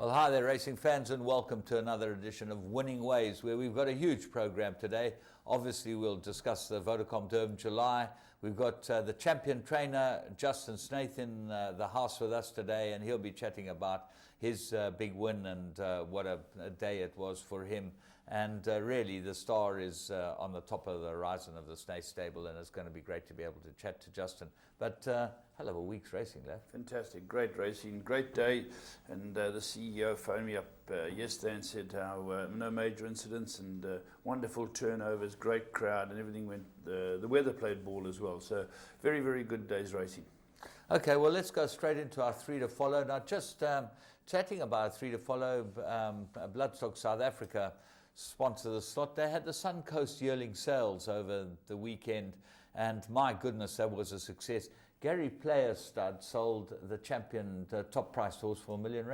Well, hi there, racing fans, and welcome to another edition of Winning Ways, where we've got a huge program today. Obviously, we'll discuss the Vodacom Durban July. We've got the champion trainer, Justin Snaith, in the house with us today, and he'll be chatting about his big win and what a day it was for him. And really, the star is on the top of the horizon of the Snaith stable, and it's going to be great to be able to chat to Justin. But hell of a week's racing left. Fantastic, great racing, great day. And the CEO phoned me up yesterday and said how no major incidents and wonderful turnovers, great crowd, and everything went. The weather played ball as well. So very, very good day's racing. Okay, well, let's go straight into our three to follow. Now, just chatting about three to follow, Bloodstock South Africa sponsor the slot. They had the Suncoast yearling sales over the weekend, and my goodness, that was a success. Gary Player Stud sold the champion top priced horse for R1 million.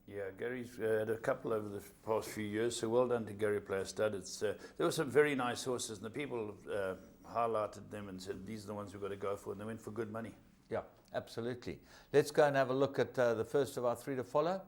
Yeah, Gary's had a couple over the past few years, so well done to Gary Player Stud. There were some very nice horses, and the people highlighted them and said, these are the ones we've got to go for, and they went for good money. Yeah, absolutely. Let's go and have a look at the first of our three to follow.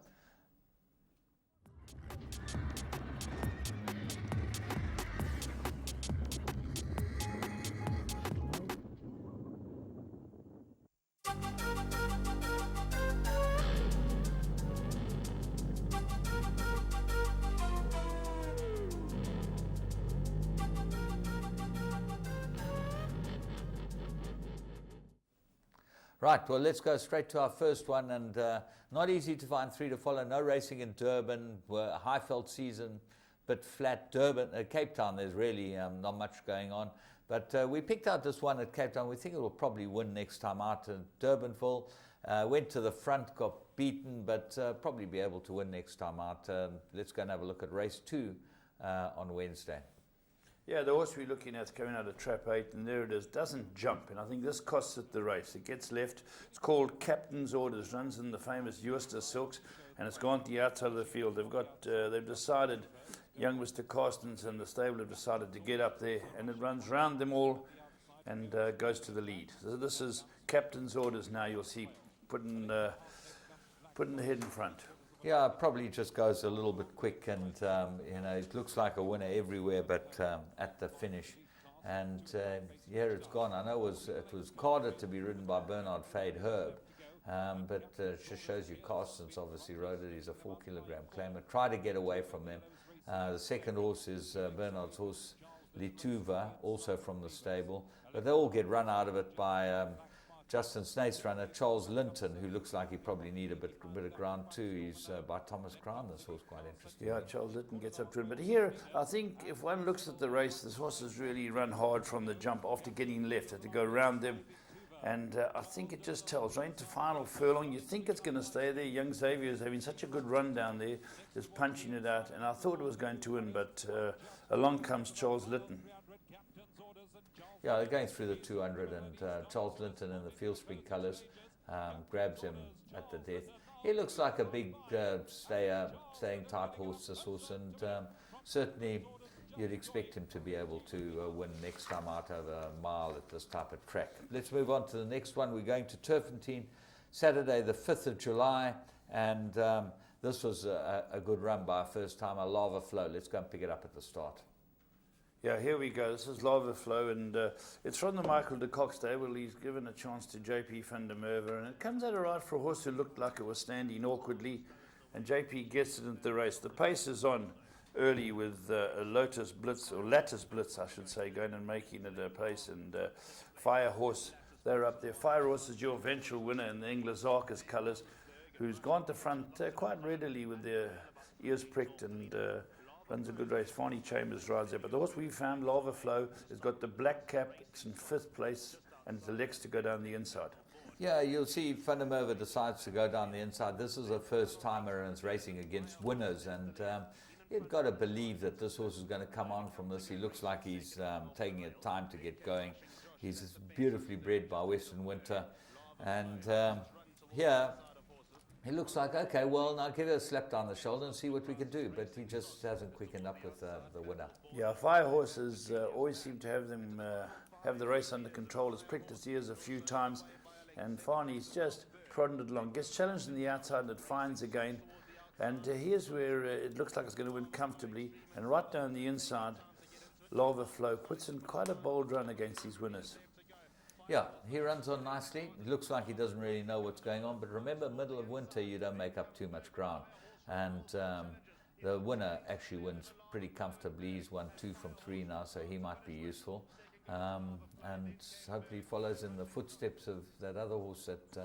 Right, well, let's go straight to our first one, and not easy to find three to follow. No racing in Durban, a Highveld season, but flat. Durban, Cape Town, there's really not much going on. But we picked out this one at Cape Town. We think it will probably win next time out in Durbanville. Went to the front, got beaten, but probably be able to win next time out. Let's go and have a look at race 2 on Wednesday. Yeah, the horse we're looking at is coming out of trap 8, and there it is, doesn't jump, and I think this costs it the race. It gets left. It's called Captain's Orders, runs in the famous Worcester Silks, and it's gone to the outside of the field. They've decided, young Mr. Carstens and the stable have decided to get up there, and it runs round them all and goes to the lead. So this is Captain's Orders now, you'll see, putting the head in front. Yeah, it probably just goes a little bit quick, and it looks like a winner everywhere, but at the finish. And here it's gone. I know it was carded to be ridden by Bernard Fade Herb, but it just shows you Carstens obviously rode it. He's a 4 kilogram claimer. Try to get away from them. The second horse is Bernard's horse, Lituva, also from the stable, but they all get run out of it by Justin Snaith's runner, Charles Linton, who looks like he probably need a bit of ground too. He's by Thomas Crown. This horse quite interesting. Yeah, Charles Linton gets up to him. But here, I think if one looks at the race, this horse has really run hard from the jump after getting left. Had to go around them. And I think it just tells, right into final furlong, you think it's going to stay there. Young Xavier is having such a good run down there, just punching it out. And I thought it was going to win, but along comes Charles Linton. Yeah, they're going through the 200, and Charles Linton in the field spring colours grabs him at the death. He looks like a big staying type horse, this horse, and certainly you'd expect him to be able to win next time out over a mile at this type of track. Let's move on to the next one. We're going to Turfentine, Saturday the 5th of July, and this was a good run by a first timer, Lava Flow. Let's go and pick it up at the start. Yeah, here we go. This is Lava Flow, and it's from the Michael de Kock stable. He's given a chance to JP van der Merwe, and it comes out all right for a horse who looked like it was standing awkwardly, and JP gets it into the race. The pace is on early with a Lattice Blitz, I should say, going and making it a pace, and Fire Horse, they're up there. Fire Horse is your eventual winner in the English Arcus colours, who's gone to front quite readily with their ears pricked, and runs a good race. Farney Chambers rides there. But the horse we found, Lava Flow, has got the black cap. It's in 5th place, and it elects to go down the inside. Yeah, you'll see Van der Merwe decides to go down the inside. This is a first timer, and it's racing against winners. And you've got to believe that this horse is going to come on from this. He looks like he's taking it time to get going. He's beautifully bred by Western Winter. And here, he looks like, okay, well, now give it a slap down the shoulder and see what we can do. But he just hasn't quickened up with the winner. Yeah, Fire Horses always seem to have them have the race under control. Has pricked its ears a few times, and Farney's just prodded it along. Gets challenged in the outside, and it finds again. And here's where it looks like it's going to win comfortably. And right down the inside, Lava Flow puts in quite a bold run against these winners. Yeah, he runs on nicely. It looks like he doesn't really know what's going on. But remember, middle of winter, you don't make up too much ground. And the winner actually wins pretty comfortably. He's won 2 from 3 now, so he might be useful. And hopefully follows in the footsteps of that other horse that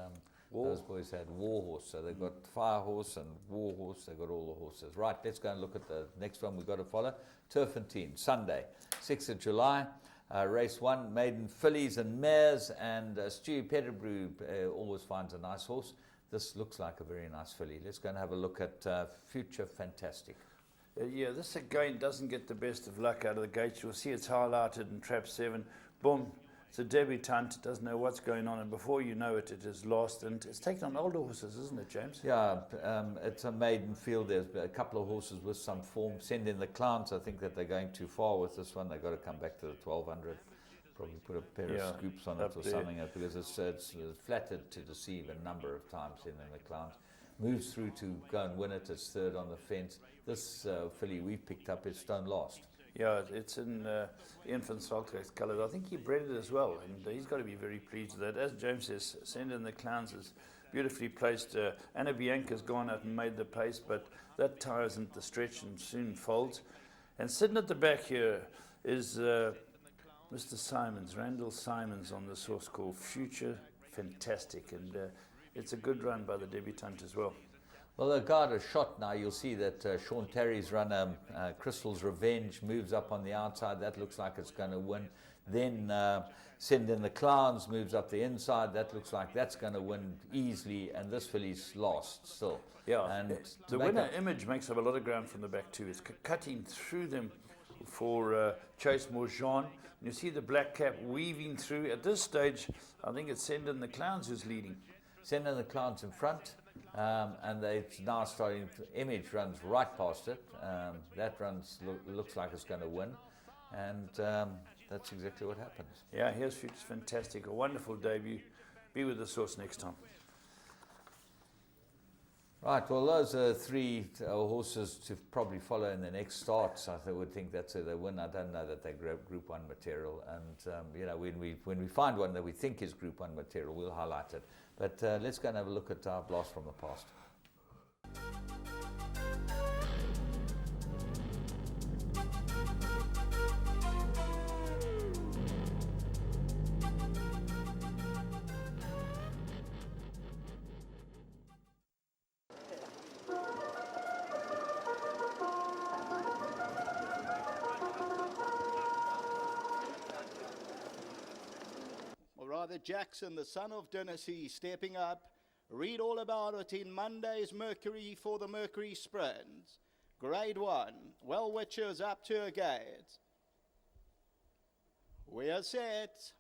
those boys had, War Horse. So they've got Fire Horse and War Horse. They've got all the horses. Right, let's go and look at the next one we've got to follow. Turf and Team, Sunday, 6th of July. Race 1, maiden fillies and mares. And Stewie Pettigrew always finds a nice horse. This looks like a very nice filly. Let's go and have a look at Future Fantastic. Yeah, this again doesn't get the best of luck out of the gate. You'll see it's highlighted in trap 7. Boom, it's a debutant, doesn't know what's going on, and before you know it, it is lost. And it's taken on older horses, isn't it, James? Yeah, it's a maiden field. There's a couple of horses with some form. Send in the Clowns. I think that they're going too far with this one. They've got to come back to the 1200. Probably put a pair of scoops on it or something, because it's flattered to deceive a number of times. Send in the Clowns. Moves through to go and win it. It's 3rd on the fence. This filly we picked up is Stone Last. Yeah, it's in infant Saltrex coloured. I think he bred it as well, and he's got to be very pleased with that. As James says, Send in the Clowns is beautifully placed. Anna Bianca's gone out and made the pace, but that tire isn't the stretch and soon folds. And sitting at the back here is Mr. Simons, Randall Simons, on this horse called Future Fantastic, and it's a good run by the debutant as well. Well, the guard is shot now. You'll see that Sean Terry's run Crystal's Revenge, moves up on the outside. That looks like it's going to win. Then Send in the Clowns moves up the inside. That looks like that's going to win easily. And this filly's lost still. Yeah, and the winner Image makes up a lot of ground from the back too. It's cutting through them for Chase Morjean. You see the black cap weaving through. At this stage, I think it's Send in the Clowns who's leading. Send in the Clowns in front. And they're now starting to, Image runs right past it. That runs looks like it's going to win, and that's exactly what happens. Yeah, here's Future Fantastic, a wonderful debut. Be with the source next time. Right, well, those are 3 horses to probably follow in the next starts. I would think that's who they win. I don't know that they're Group 1 material, and you know, when we find one that we think is Group 1 material, we'll highlight it. But let's go and have a look at our blast from the past. Jackson, the son of Dynasty, stepping up. Read all about it in Monday's Mercury for the Mercury Sprint. Grade 1, Well Witchers up to a gate. We are set.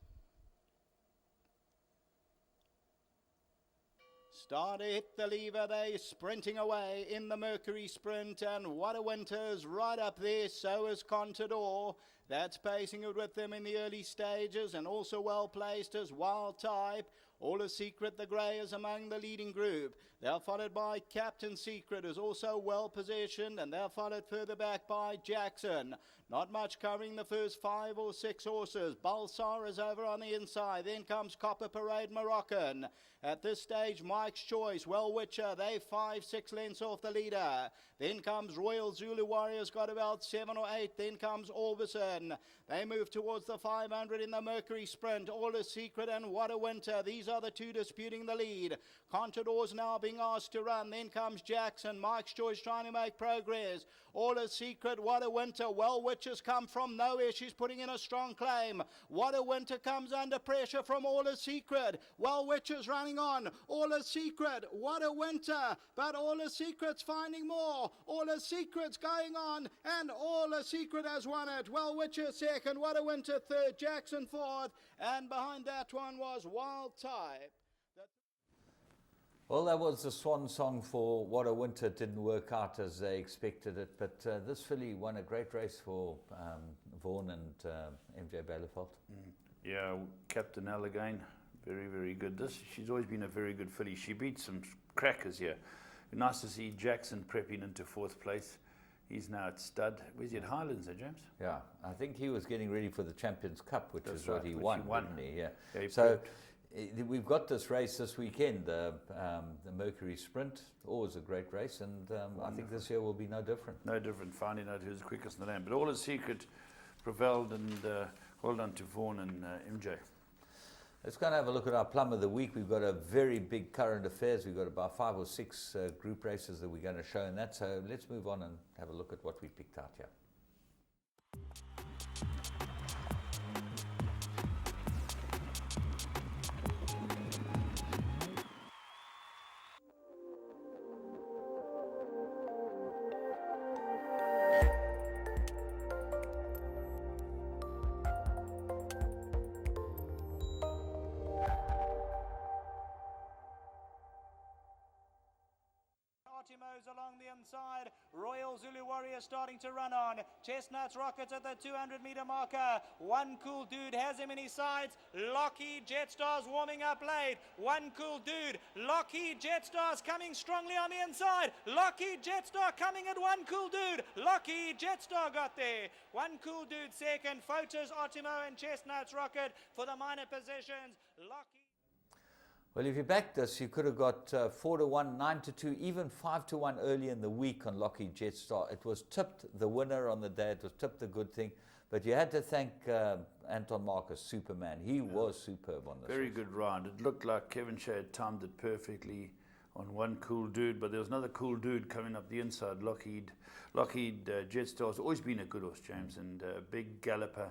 Start hit the lever, they sprinting away in the Mercury Sprint, and What a Winter's right up there, so is Contador. That's pacing it with them in the early stages, and also well placed as Wild Type. All is Secret, the grey, is among the leading group. They're followed by Captain Secret, who's also well positioned, and they're followed further back by Jackson. Not much covering the first 5 or 6 horses. Balsar is over on the inside. Then comes Copper Parade Moroccan. At this stage, Mike's Choice, Well Witcher, they 5-6 lengths off the leader. Then comes Royal Zulu Warriors, got about 7 or 8. Then comes Orbison. They move towards the 500 in the Mercury Sprint. All is Secret and What a Winter. These are the 2 disputing the lead. Contador's now being asked to run. Then comes Jackson. Mike's Choice trying to make progress. All is Secret, What a Winter. Well Witcher's come from nowhere. She's putting in a strong claim. What a Winter comes under pressure from All is Secret. Well Witcher's running on. All is Secret, What a Winter. But All is Secret's finding more. All is Secret's going on. And All is Secret has won it. Well Witcher second. What a Winter third. Jackson fourth. And behind that one was Wild Type. Well, that was the swan song for What a Winter. It didn't work out as they expected it, but this filly won a great race for Vaughan and MJ Bielefeld. Yeah, Captain Allegain, very, very good. She's always been a very good filly. She beat some crackers here. Nice to see Jackson prepping into 4th place. He's now at stud. Where's he at Highlands, James? Yeah, I think he was getting ready for the Champions Cup, which That's is right, what he which won, he won. didn't he? Yeah. Yeah, he So prepped. we've got this race this weekend, the Mercury Sprint. Always a great race, and I think this year will be no different. No different, finding out who's the quickest in the land. But All Is Secret prevailed, and well done to Vaughan and MJ. Let's go and have a look at our plum of the week. We've got a very big current affairs. We've got about 5 or 6 group races that we're going to show in that. So let's move on and have a look at what we picked out here. Along the inside, Royal Zulu Warrior starting to run on. Chestnuts Rockets at the 200-meter marker. One Cool Dude has him in his sights. Lockheed Jetstar's warming up late. One Cool Dude. Lockheed Jetstar's coming strongly on the inside. Lockheed Jetstar coming at One Cool Dude. Lockheed Jetstar got there. One Cool Dude second. Photos Otimo and Chestnuts Rocket for the minor positions. Lockheed. Well, if you backed this, you could have got 4-1, 9-2, even 5-1 early in the week on Lockheed Jetstar. It was tipped the winner on the day. It was tipped the good thing. But you had to thank Anton Marcus, Superman. He was superb on this. Very good round. It looked like Kevin Shea had timed it perfectly on One Cool Dude, but there was another cool dude coming up the inside. Lockheed Jetstar's always been a good horse, James, and a big galloper.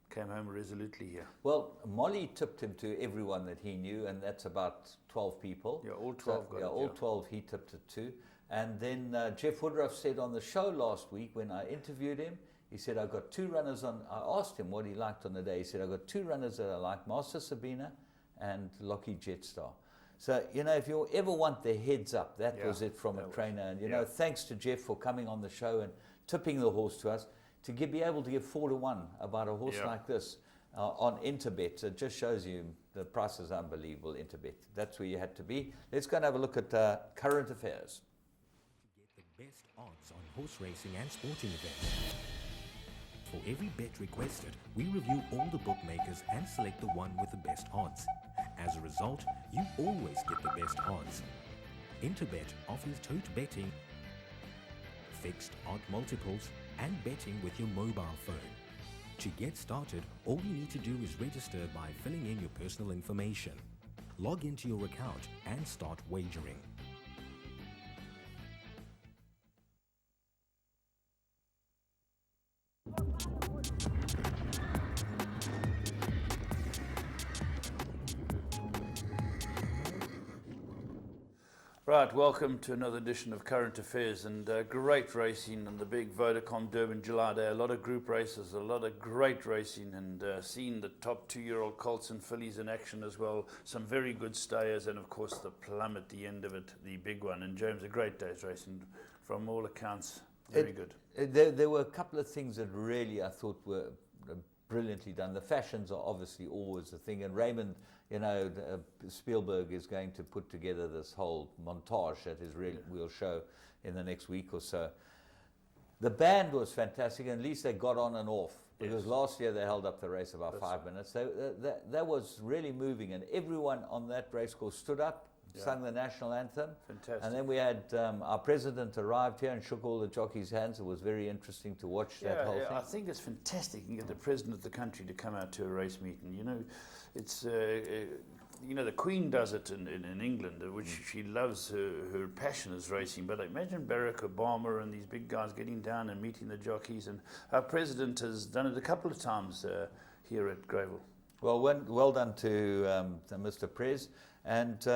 Came home resolutely here. Well, Molly tipped him to everyone that he knew, and that's about 12 people. Yeah, all 12 got it. All 12 he tipped it to. And then Jeff Woodruff said on the show last week when I interviewed him, he said, I've got 2 runners on. I asked him what he liked on the day. He said, I've got 2 runners that I like, Master Sabina and Lockheed Jetstar. So, you know, if you ever want the heads up, that was it from a trainer. And, you know, thanks to Jeff for coming on the show and tipping the horse to us. To be able to give 4-1 about a horse like this on Interbet, it just shows you the price is unbelievable, Interbet. That's where you had to be. Let's go and have a look at current affairs. To get the best odds on horse racing and sporting events. For every bet requested, we review all the bookmakers and select the one with the best odds. As a result, you always get the best odds. Interbet offers tote betting, fixed odd multiples, and betting with your mobile phone. To get started, all you need to do is register by filling in your personal information. Log into your account and start wagering. Right, welcome to another edition of Current Affairs, and great racing on the big Vodacom Durban July Day. A lot of group races, a lot of great racing, and seeing the top 2-year-old colts and fillies in action as well. Some very good stayers, and of course the plum at the end of it, the big one. And James, a great day's racing from all accounts. Very good. There were a couple of things that really I thought were brilliantly done. The fashions are obviously always the thing, and Raymond, you know, Spielberg is going to put together this whole montage that is really we'll show in the next week or so. The band was fantastic, and at least they got on and off, because last year they held up the race about 5 minutes. That was really moving, and everyone on that race course stood up, sung the national anthem. Fantastic. And then we had our president arrived here and shook all the jockeys' hands. It was very interesting to watch that whole thing. I think it's fantastic you can get the president of the country to come out to a race meeting. You know, it's you know, the Queen does it in England, which she loves. Her passion is racing. But imagine Barack Obama and these big guys getting down and meeting the jockeys. And our president has done it a couple of times here at Greyville. Well, well done to Mr. Prez. And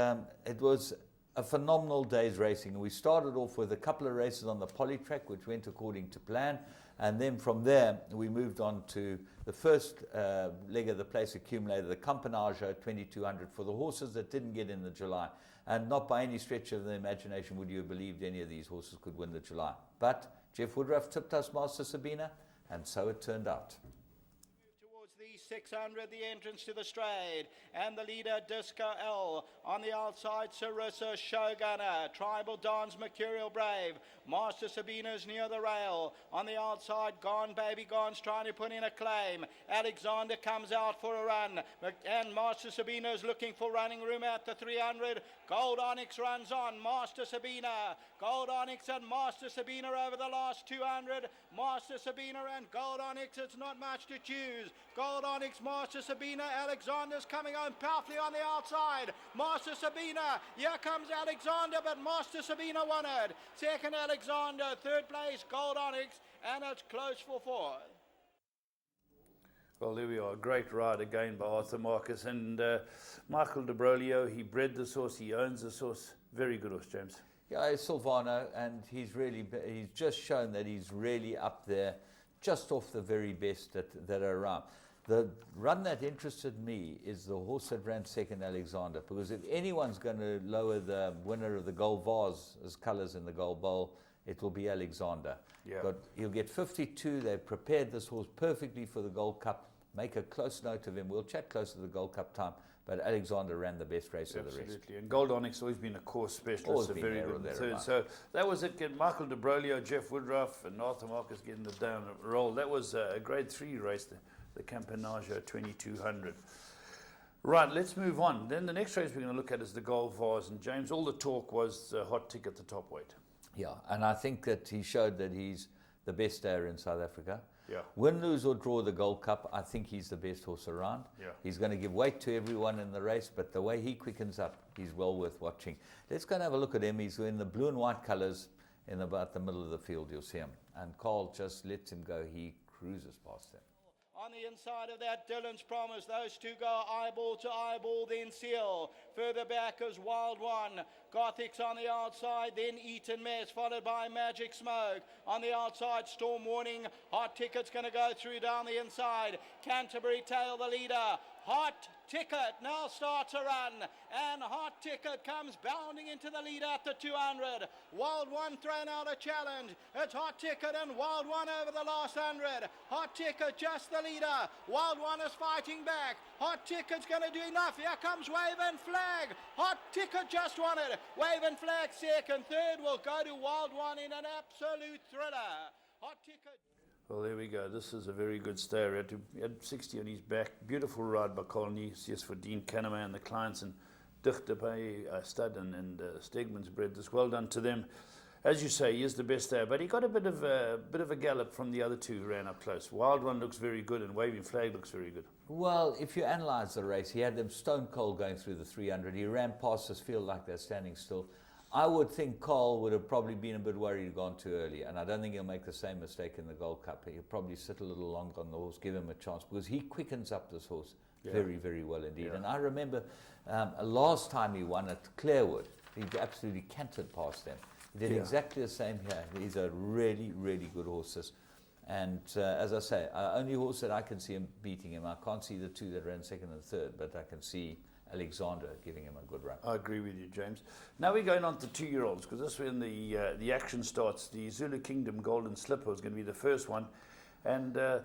it was a phenomenal day's racing. We started off with a couple of races on the poly track, which went according to plan. And then from there, we moved on to the first leg of the place accumulator, the Campanage 2200 for the horses that didn't get in the July. And not by any stretch of the imagination would you have believed any of these horses could win the July. But Jeff Woodruff tipped us Master Sabina, and so it turned out. Towards the 600, the entrance to the straight. And the leader, Disco L. On the outside, Sarissa Shogunner. Tribal Dance, Mercurial Brave. Master Sabina's near the rail. On the outside, Gone Baby Gone's trying to put in a claim. Alexander comes out for a run. And Master Sabina's looking for running room at the 300. Gold Onyx runs on. Master Sabina. Gold Onyx and Master Sabina over the last 200. Master Sabina and Gold Onyx, it's not much to choose. Gold Onyx, Master Sabina, Alexander's coming on powerfully on the outside. Master Sabina, here comes Alexander, but Master Sabina won it. Second Alexander, third place Gold Onyx, and it's close for fourth. Well, there we are. A great ride again by Arthur Marcus. And Michael De Brolio, he bred this horse, he owns this horse. Very good horse, James. Yeah, it's Silvano, and he's just shown that he's really up there, just off the very best that are around. The run that interested me is the horse that ran second, Alexander, because if anyone's going to lower the winner of the Gold Vase as colours in the Gold Bowl, it will be Alexander. Yeah. He'll get 52. They've prepared this horse perfectly for the Gold Cup. Make a close note of him. We'll chat closer to the Gold Cup time. But Alexander ran the best race of the rest. Absolutely. And Gold Onyx always been a course specialist. Always a been very there or good third. thereabouts. So that was it. Michael De Brolio, Jeff Woodruff, and Arthur Marcus getting the down roll. That was a grade 3 race, the Campanaggio 2200. Right, let's move on. Then the next race we're going to look at is the Gold Vase. And James, all the talk was Hot Ticket, the top weight. Yeah, and I think that he showed that he's the best stayer in South Africa. Yeah. Win, lose or draw the Gold Cup, I think he's the best horse around. Yeah. He's going to give weight to everyone in the race, but the way he quickens up, he's well worth watching. Let's go and have a look at him. He's in the blue and white colours in about the middle of the field. You'll see him. And Carl just lets him go. He cruises past them. On the inside of that, Dylan's Promise. Those two go eyeball to eyeball, then Seal. Further back is Wild One. Gothic's on the outside, then Eaton Mess, followed by Magic Smoke. On the outside, Storm Warning. Hot Ticket's going to go through down the inside. Canterbury Tail, the leader. Hot Ticket now starts a run, and Hot Ticket comes bounding into the lead at the 200. Wild One thrown out a challenge. It's Hot Ticket and Wild One over the last 100. Hot Ticket just the leader. Wild One is fighting back. Hot Ticket's going to do enough. Here comes Wave and Flag. Hot Ticket just won it. Wave and Flag second. Third will go to Wild One in an absolute thriller. Hot Ticket. Well, there we go. This is a very good stayer. He had 60 on his back. Beautiful ride by Colony. Yes, for Dean Canema and the clients, and Dichtepay, Stud and Stegman's bred this. Well done to them. As you say, he is the best stayer, but he got a bit of a gallop from the other two who ran up close. Wild One looks very good, and Waving Flag looks very good. Well, if you analyse the race, he had them stone cold going through the 300. He ran past this field like they're standing still. I would think Carl would have probably been a bit worried he'd gone too early, and I don't think he'll make the same mistake in the Gold Cup. He'll probably sit a little longer on the horse, give him a chance, because he quickens up this horse very, very well indeed. Yeah. And I remember last time he won at Clarewood, he absolutely cantered past them. He did exactly the same here. He's a really, really good horse. And as I say, only horse that I can see him beating him. I can't see the two that ran second and third, but I can see Alexander giving him a good run. I agree with you, James. Now we're going on to 2-year-olds, because this is when the action starts. The Zulu Kingdom Golden Slipper is going to be the first one. And the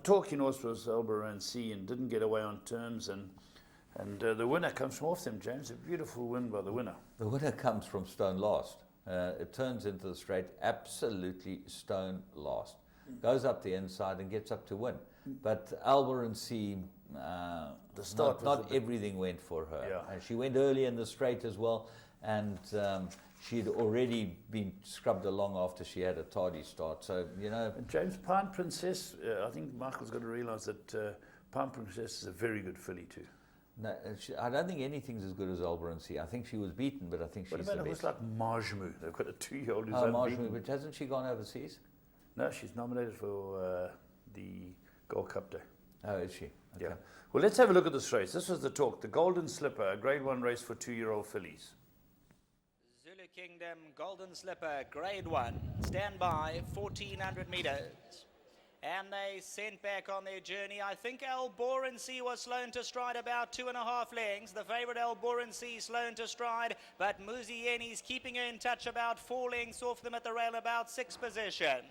talking horse was Albaran C and didn't get away on terms. And the winner comes from off them, James. A beautiful win by the winner. The winner comes from Stone Last. It turns into the straight, absolutely stone last. Goes up the inside and gets up to win. But Albaran C, the start not everything went for her. Yeah. She went early in the straight as well, and she'd already been scrubbed along after she had a tardy start. So, And James, Pine Princess, I think Michael's got to realise that Pine Princess is a very good filly too. No, I don't think anything's as good as Albaran C. I think she was beaten, but I think she's the best. What about a horse like Marjmu? They've got a 2-year-old who's unbeaten. Marjmu, but hasn't she gone overseas? No, she's nominated for the Gold Cup Day. Oh, is she? Okay. Yeah. Well, let's have a look at this race. This was the talk. The Golden Slipper, a Grade 1 race for 2-year-old fillies. Zulu Kingdom Golden Slipper, Grade 1. Stand by, 1,400 metres. And they sent back on their journey. I think Alboran C was slown to stride about 2.5 lengths. The favourite Alboran C slown to stride, but Muzieni's keeping her in touch about 4 lengths off them at the rail, about 6th position.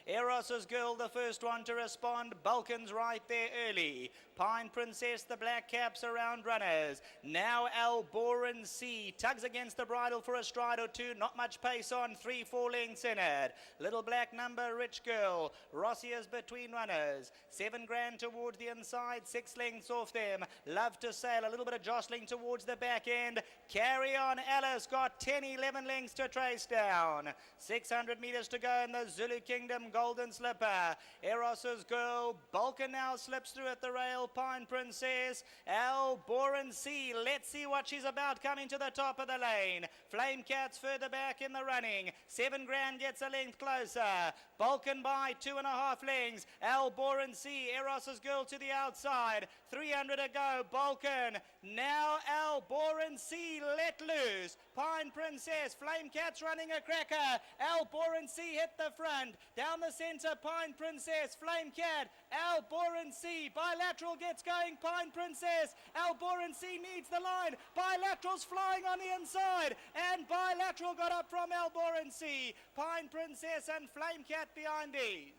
Eros's Girl, the first one to respond. Balkan's right there early. Pine Princess, the black caps around runners. Now Alboran C tugs against the bridle for a stride or two. Not much pace on, 3-4 lengths in it. Little black number, Rich Girl. Rossi is between runners. 7 grand towards the inside, 6 lengths off them. Love to Sail, a little bit of jostling towards the back end. Carry on, Alice got 10, 11 lengths to trace down. 600 meters to go in the Zulu Kingdom Golden Slipper. Eros's Girl, Balkan now slips through at the rail. Pine Princess, Alboran C, let's see what she's about coming to the top of the lane. Flame Cat's further back in the running. 7 grand gets a length closer. Balkan by 2.5 lengths. Alboran C, Eros's Girl to the outside. 300 to go. Balkan. Now Alboran C let loose. Pine Princess. Flame Cat's running a cracker. Alboran C hit the front. Down the center. Pine Princess. Flame Cat. Alboran C. Bilateral gets going. Pine Princess. Alboran C needs the line. Bilateral's flying on the inside. And Bilateral got up from Alboran C. Pine Princess and Flame Cat behind these.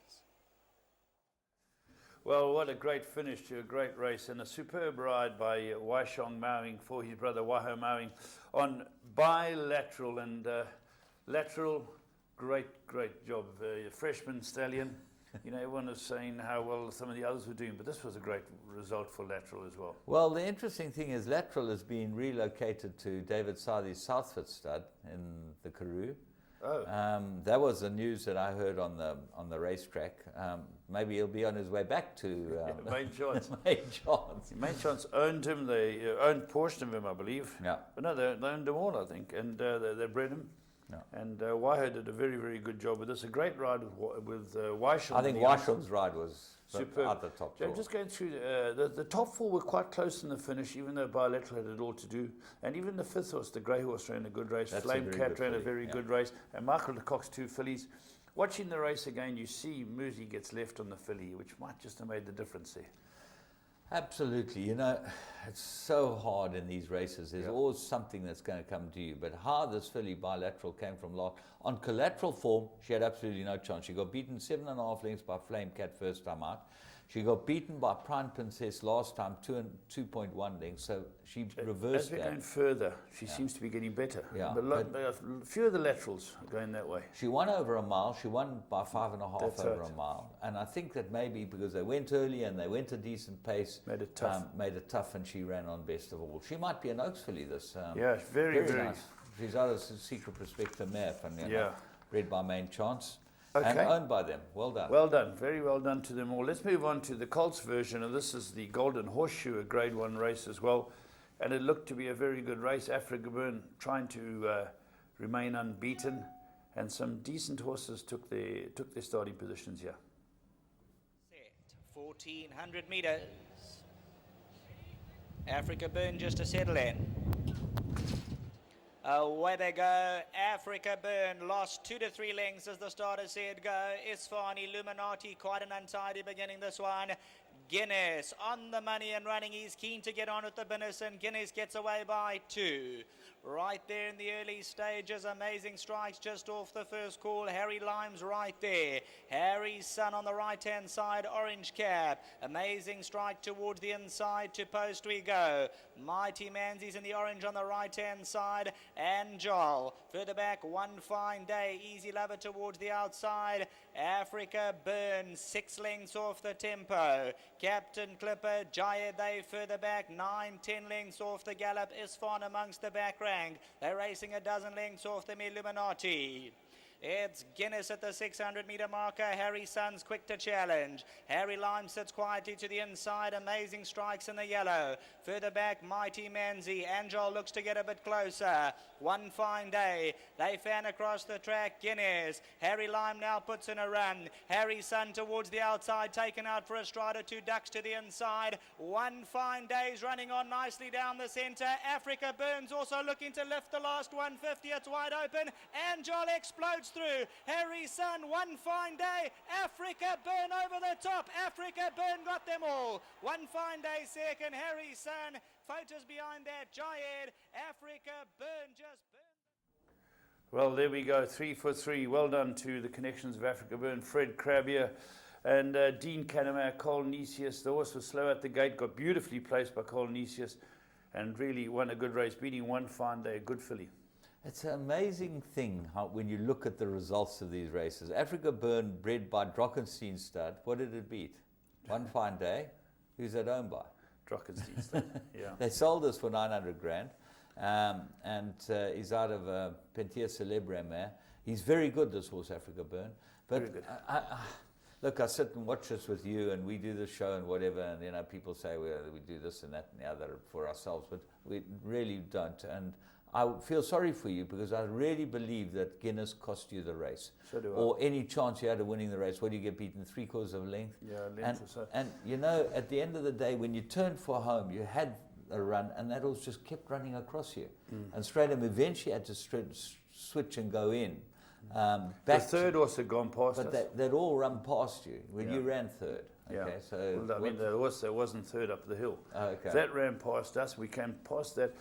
Well, what a great finish to a great race, and a superb ride by Waishong Mowing for his brother Waho Mowing on Bilateral. And Lateral, great job. Freshman stallion. You know, everyone was saying how well some of the others were doing, but this was a great result for Lateral as well. Well, the interesting thing is Lateral has been relocated to David Southey's Southford stud in the Karoo. Oh. That was the news that I heard on the racetrack. Maybe he'll be on his way back to Main Chance. Main Chance. Main Chance owned him. They owned a portion of him, I believe. Yeah. But no, they owned them all, I think, and they bred him. Yeah. And Waiho did a very good job with this. A great ride with Waishong. I think Waishong's ride was superb. at the top. Joe, just going through, the top 4 were quite close in the finish, even though Bilateral had it all to do. And even the 5th horse, the Grey Horse, ran a good race. That's Flame Cat ran a filly, very good race. And Michael de Kock's 2 fillies. Watching the race again, you see Muzi gets left on the filly, which might just have made the difference there. Absolutely. You know, it's so hard in these races. There's always something that's going to come to you. But how this filly Bilateral came from last. On collateral form, she had absolutely no chance. She got beaten 7.5 lengths by Flame Cat first time out. She got beaten by Pine Princess last time, 2.1 lengths. So she reversed that. As we're going further, she seems to be getting better. Yeah, But a few of the laterals are going that way. She won over a mile. She won by 5.5 That's over right. a mile. And I think that maybe because they went early and they went a decent pace. Made it tough. And she ran on best of all. She might be an Oaks filly this. Yeah, very nice. She's out of Secret Prospector mare, bred by Main Chance. Okay. And owned by them. Well done. Well done. Very well done to them all. Let's move on to the Colts version of this. Is the Golden Horseshoe, a Grade 1 race as well. And it looked to be a very good race. Africa Burn trying to remain unbeaten. And some decent horses took their starting positions here. Set, 1,400 meters. Africa Burn just to settle in. Away they go. Africa Burn lost 2 to 3 lengths as the starter said go. Isfani Illuminati, quite an untidy beginning this one. Guinness on the money and running. He's keen to get on with the business, and Guinness gets away by 2. Right there in the early stages, amazing strikes just off the first call. Harry Lime's right there. Harry's son on the right-hand side, orange cap. Amazing strike towards the inside, to post we go. Mighty Manzi's in the orange on the right-hand side. And Joel. Further back, One Fine Day. Easy Lover towards the outside. Africa Burn, 6 lengths off the tempo. Captain Clipper, Jaya, they further back, 9-10 lengths off the gallop. Isfan amongst the back rank. They're racing a dozen lengths off them, Illuminati. It's Guinness at the 600-meter marker. Harry Sun's quick to challenge. Harry Lime sits quietly to the inside. Amazing strikes in the yellow. Further back, Mighty Manzi. Angel looks to get a bit closer. One Fine Day. They fan across the track. Guinness. Harry Lime now puts in a run. Harry Sun towards the outside, taken out for a stride or 2 ducks to the inside. One Fine Day's running on nicely down the centre. Africa Burns also looking to lift the last 150. It's wide open. Angel explodes through. Harry Sun, One Fine Day. Africa Burn over the top. Africa Burn got them all. One Fine Day second. Harry Sun. Photos behind that. Jayed. Africa Burn just burned. Well, there we go, 3 for 3. Well done to the Connections of Africa Burn, Fred Crabbier and Dean Canamere, Cole Nisius. The horse was slow at the gate, got beautifully placed by Cole Nisius, and really won a good race, beating One Fine Day, a good filly. It's an amazing thing how, when you look at the results of these races. Africa Burn, bred by Drockenstein Stud, what did it beat? One Fine Day. Who's that owned by? Drockenstein Stud, yeah. They sold us for 900 grand. And he's out of Pentia Celebrem. He's very good, this horse, Africa Burn. But Very good. Look, I sit and watch this with you, and we do the show and whatever, and you know, people say we do this and that and the other for ourselves, but we really don't. And I feel sorry for you, because I really believe that Guinness cost you the race. So do I. Or any chance you had of winning the race. What do you get beaten? 3/4 of a length? Yeah, a length or so. And you know, at the end of the day, when you turned for home, you had a run, and that horse just kept running across you. And Stratham eventually had to switch and go in. The Back third horse had gone past but us. they'd all run past you when Yeah. you ran third. Yeah. Okay, so Well, I mean, the horse that wasn't third up the hill. Oh, okay. That ran past us. We came past that.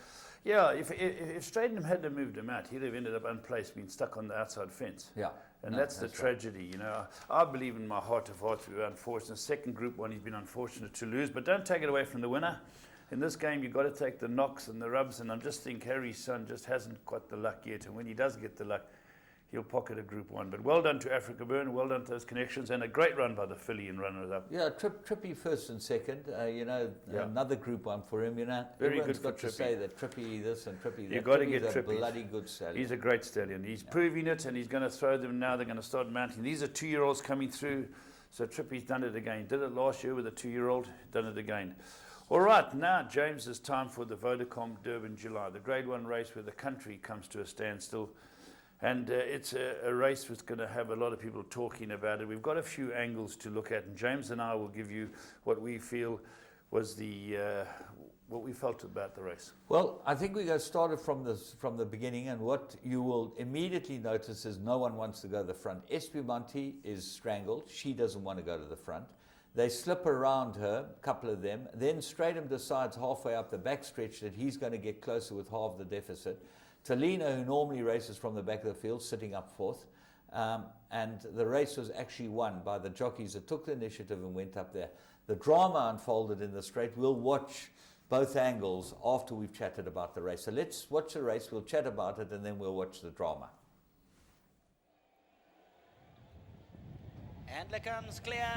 Yeah, if Stratham hadn't moved him out, he'd have ended up unplaced, been stuck on the outside fence. Yeah. And No, that's the that's right. tragedy, you know. I believe in my heart of hearts we were unfortunate. Second Group 1, he's been unfortunate to lose, but don't take it away from the winner. In this game, you've got to take the knocks and the rubs, and I just think Harry's son just hasn't got the luck yet, and when he does get the luck, he'll pocket a Group 1. But well done to Africa Burn, well done to those Connections, and a great run by the filly and runners-up. Yeah, Trippy first and second. You know, Yeah. another Group 1 for him. You know, Very everyone's good for got to Trippy. say that Trippy this and Trippy that. You've got to Trippy's get a Trippy. bloody good stallion. He's a great stallion. He's proving it, and he's going to throw them now. They're going to start mounting. These are 2-year-olds coming through, so Trippy's done it again. Did it last year with a 2-year-old, done it again. All right, now, James, it's time for the Vodacom Durban July, the Grade 1 race where the country comes to a standstill. And it's a race that's going to have a lot of people talking about it. We've got a few angles to look at, and James and I will give you what we feel was what we felt about the race. Well, I think we got started from the beginning, and what you will immediately notice is no one wants to go to the front. Espumante is strangled. She doesn't want to go to the front. They slip around her, a couple of them. Then Stratham decides halfway up the backstretch that he's going to get closer with half the deficit. Talina, who normally races from the back of the field, sitting up fourth. And the race was actually won by the jockeys that took the initiative and went up there. The drama unfolded in the straight. We'll watch both angles after we've chatted about the race. So let's watch the race, we'll chat about it, and then we'll watch the drama. Handler comes clear.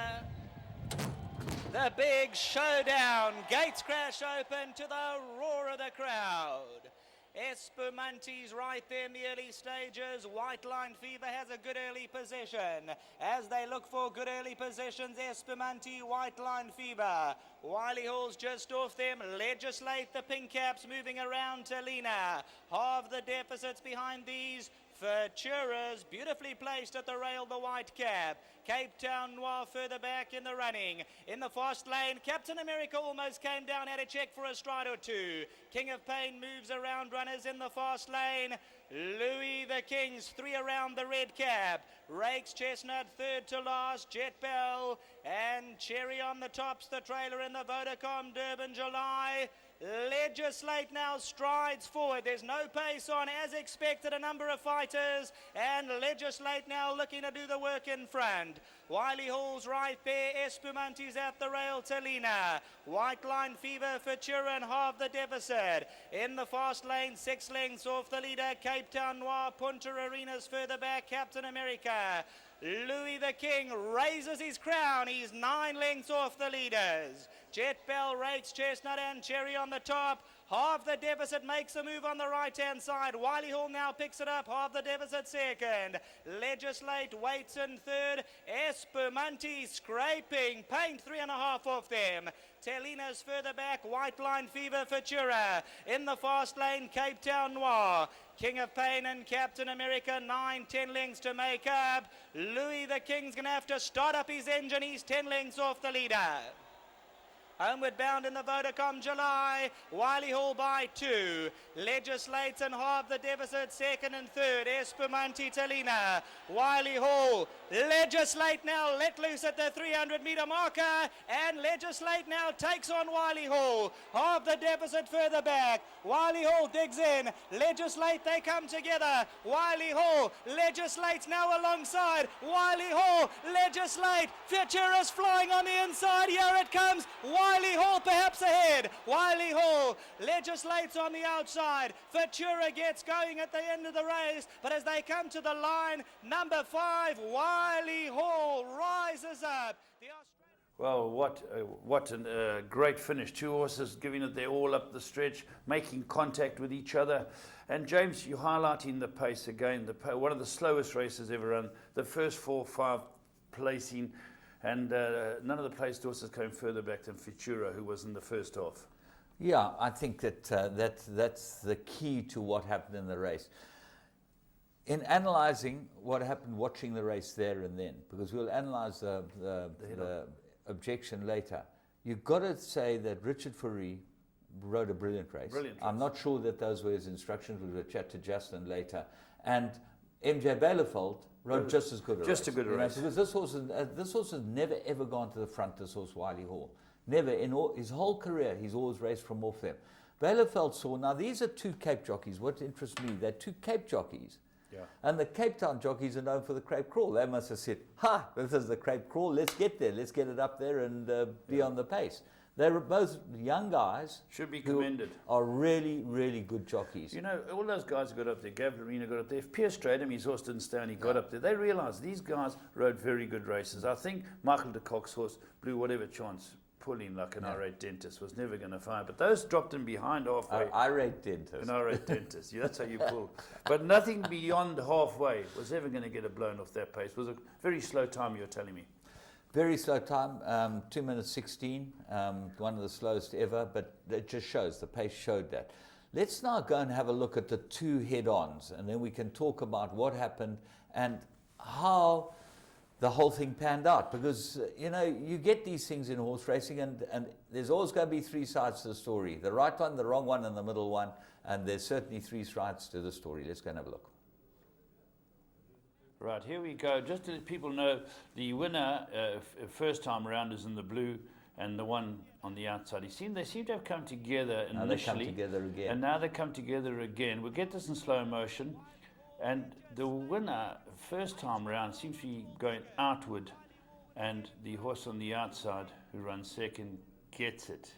The big showdown. Gates crash open to the roar of the crowd. Espumante's right there in the early stages. White Line Fever has a good early position. As they look for good early positions, Espumante, White Line Fever. Wiley Hall's just off them. Legislate the pink caps moving around Talina. Halve the deficits behind these. Futuras beautifully placed at the rail, the white cap. Cape Town Noir further back in the running. In the fast lane, Captain America almost came down, had a check for a stride or two. King of Pain moves around runners in the fast lane. Louis the King's 3 around the red cap. Rakes Chestnut third to last. Jet Bell and Cherry on the tops, the trailer in the Vodacom Durban July. Legislate now strides forward. There's no pace on as expected, a number of fighters, and Legislate now looking to do the work in front. Wiley Hall's right there, Espumante's at the rail, Talina. White Line Fever for Turin, half the deficit. In the fast lane, 6 lengths off the leader, Cape Town Noir, Punta Arenas further back, Captain America. Louis the King raises his crown. He's 9 lengths off the leaders. Jet Bell, Rakes, Chestnut and Cherry on the top. Half the deficit makes a move on the right-hand side. Wiley Hall now picks it up. Half the deficit second. Legislate waits in third. Espumante scraping. Paint 3.5 off them. Telina's further back. White Line Fever Futura. In the fast lane, Cape Town Noir. King of Pain and Captain America, 9-10 lengths to make up. Louis the King's going to have to start up his engine. He's 10 lengths off the leader. Homeward bound in the Vodacom July. Wiley Hall by 2. Legislate and halve the deficit, second and third. Espumanti Talina. Wiley Hall. Legislate now let loose at the 300-meter marker. And Legislate now takes on Wiley Hall. Halve the deficit further back. Wiley Hall digs in. Legislate, they come together. Wiley Hall. Legislate now alongside. Wiley Hall. Legislate. Futurus flying on the inside. Here it comes. Wiley Hall perhaps ahead. Wiley Hall legislates on the outside. Futura gets going at the end of the race, but as they come to the line, number 5, Wiley Hall rises up. Well, what a great finish. 2 horses giving it their all up the stretch, making contact with each other. And James, you're highlighting the pace again. One of the slowest races ever run. The first 4, 5 placing. And none of the placed horses came further back than Futura, who was in the first half. Yeah, I think that that's the key to what happened in the race. In analysing what happened watching the race there and then, because we'll analyse the objection later, you've got to say that Richard Fourie rode a brilliant race. I'm not sure that those were his instructions. We'll chat to Justin later. And MJ Bielefeld rode just as good a race. Just a good race. Because this horse has never ever gone to the front, this horse Wiley Hall. Never. In his whole career, he's always raced from off them. Bielefeld saw, now these are 2 Cape jockeys. What interests me, they're 2 Cape jockeys. Yeah. And the Cape Town jockeys are known for the Cape Crawl. They must have said, ha, this is the Cape Crawl, let's get there. Let's get it up there and be on the pace. They're both young guys. Should be commended. Are really, really good jockeys. You know, all those guys got up there. Gav Lorena got up there. If Pierce Stradham, his horse didn't stay and he got up there. They realised these guys rode very good races. I think Michael de Kock's horse blew whatever chance pulling like an irate dentist was never going to fire. But those dropped him behind halfway. Irate dentist. An irate dentist. Yeah, that's how you pull. But nothing beyond halfway was ever going to get a blown off that pace. It was a very slow time, you're telling me. Very slow time, 2 minutes 16, one of the slowest ever, but it just shows, the pace showed that. Let's now go and have a look at the 2 head-ons, and then we can talk about what happened and how the whole thing panned out. Because, you know, you get these things in horse racing, and there's always going to be 3 sides to the story. The right one, the wrong one, and the middle one, and there's certainly 3 sides to the story. Let's go and have a look. Right, here we go. Just to let people know, the winner first time around is in the blue, and the one on the outside. They seem to have come together initially. Now they come together again. And now they come together again. We'll get this in slow motion. And the winner first time around seems to be going outward, and the horse on the outside who runs second gets it.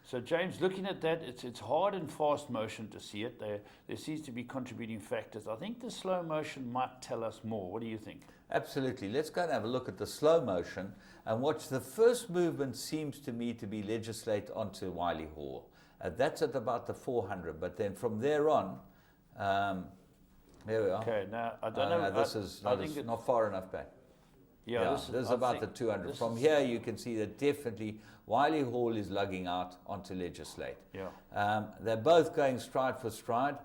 So James, looking at that, it's hard and fast motion to see it. There seems to be contributing factors. I think the slow motion might tell us more. What do you think? Absolutely. Let's go and have a look at the slow motion and watch. The first movement seems to me to be Legislate onto Wiley Hall. That's at about the 400, but then from there on, there we are. Okay, now I don't know. This is not far enough back. Yeah, this is about the 200. From here, you can see that definitely Wiley Hall is lugging out onto Legislate. Yeah. They're both going stride for stride,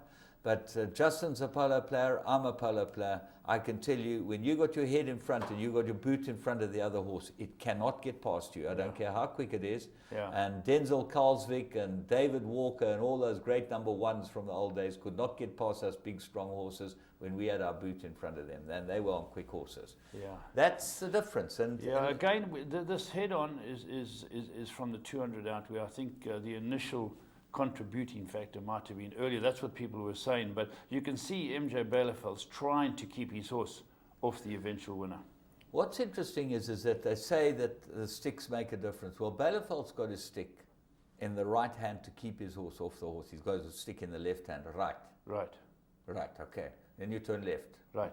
but Justin's a polo player, I'm a polo player. I can tell you, when you got your head in front and you got your boot in front of the other horse, it cannot get past you. I don't care how quick it is. Yeah. And Denzel Karlsvik and David Walker and all those great number 1s from the old days could not get past us big, strong horses when we had our boot in front of them. And they were on quick horses. Yeah. That's the difference. And again, this head-on is from the 200 out, where I think the initial contributing factor might have been earlier. That's what people were saying. But you can see MJ Bielefeld's trying to keep his horse off the eventual winner. What's interesting is that they say that the sticks make a difference. Well, Bielefeld's got his stick in the right hand to keep his horse off the horse. He's got his stick in the left hand. Right. Okay. Then you turn left. Right.